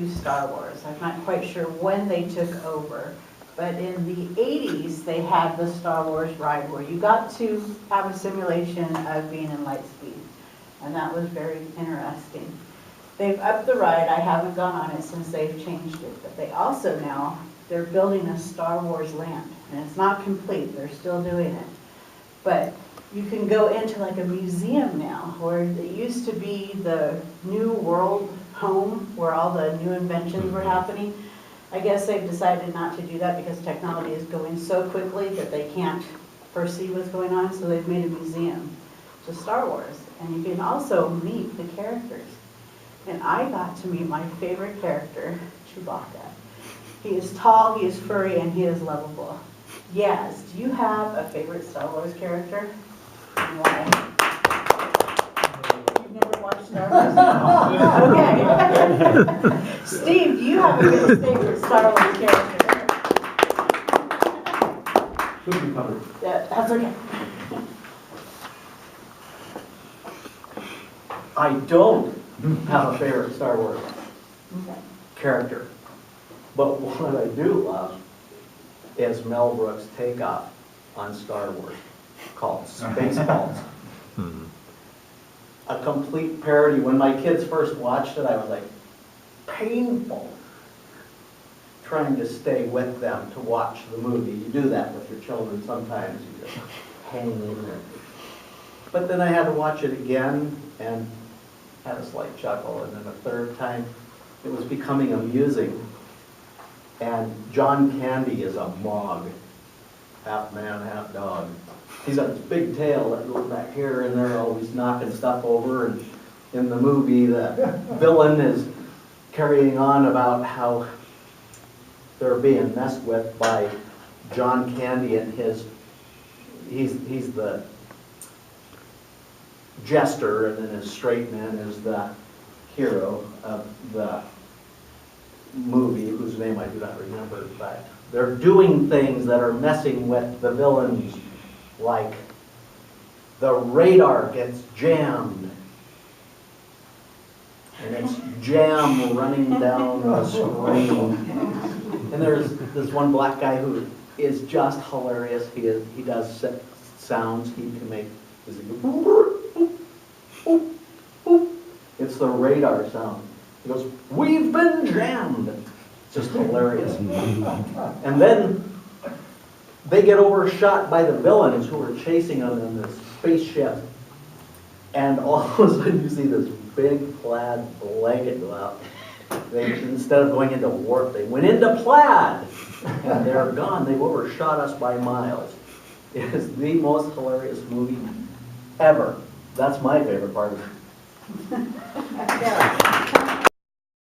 Star Wars. I'm not quite sure when they took over, but in the 80s, they had the Star Wars ride where you got to have a simulation of being in Lightspeed, and that was very interesting. They've upped the ride. I haven't gone on it since they've changed it, but they also now, they're building a Star Wars land, and it's not complete. They're still doing it, but you can go into like a museum now, where it used to be the New World home where all the new inventions were happening. I guess they've decided not to do that because technology is going so quickly that they can't foresee what's going on, so they've made a museum to Star Wars. And you can also meet the characters. And I got to meet my favorite character, Chewbacca. He is tall, he is furry, and he is lovable. Yes, do you have a favorite Star Wars character? And why? You've never watched Star Wars? Okay. Steve, do you have a favorite Star Wars character? Should be covered. Yeah, that's okay. I don't have a favorite Star Wars Okay. character, but what I do love is Mel Brooks' takeoff on Star Wars called Spaceballs. A complete parody. When my kids first watched it, I was like, painful trying to stay with them to watch the movie. You do that with your children sometimes. You just hang in there. But then I had to watch it again and had a slight chuckle. And then a third time, it was becoming amusing. And John Candy is a Mog, half man, half dog. He's got this big tail that goes back here and there, always knocking stuff over. And in the movie, the villain is carrying on about how they're being messed with by John Candy and he's the jester, and then his straight man is the hero of the movie, whose name I do not remember, but they're doing things that are messing with the villains, like the radar gets jammed, and it's jam running down the screen. And there's this one black guy who is just hilarious. He does sounds. He can make, it's the radar sound. He goes, "We've been jammed." It's just hilarious. And then they get overshot by the villains who are chasing them in this spaceship. And all of a sudden you see this big plaid blanket go out. They, instead of going into warp, they went into plaid. And they're gone. They've overshot us by miles. It is the most hilarious movie ever. That's my favorite part of it. Yeah.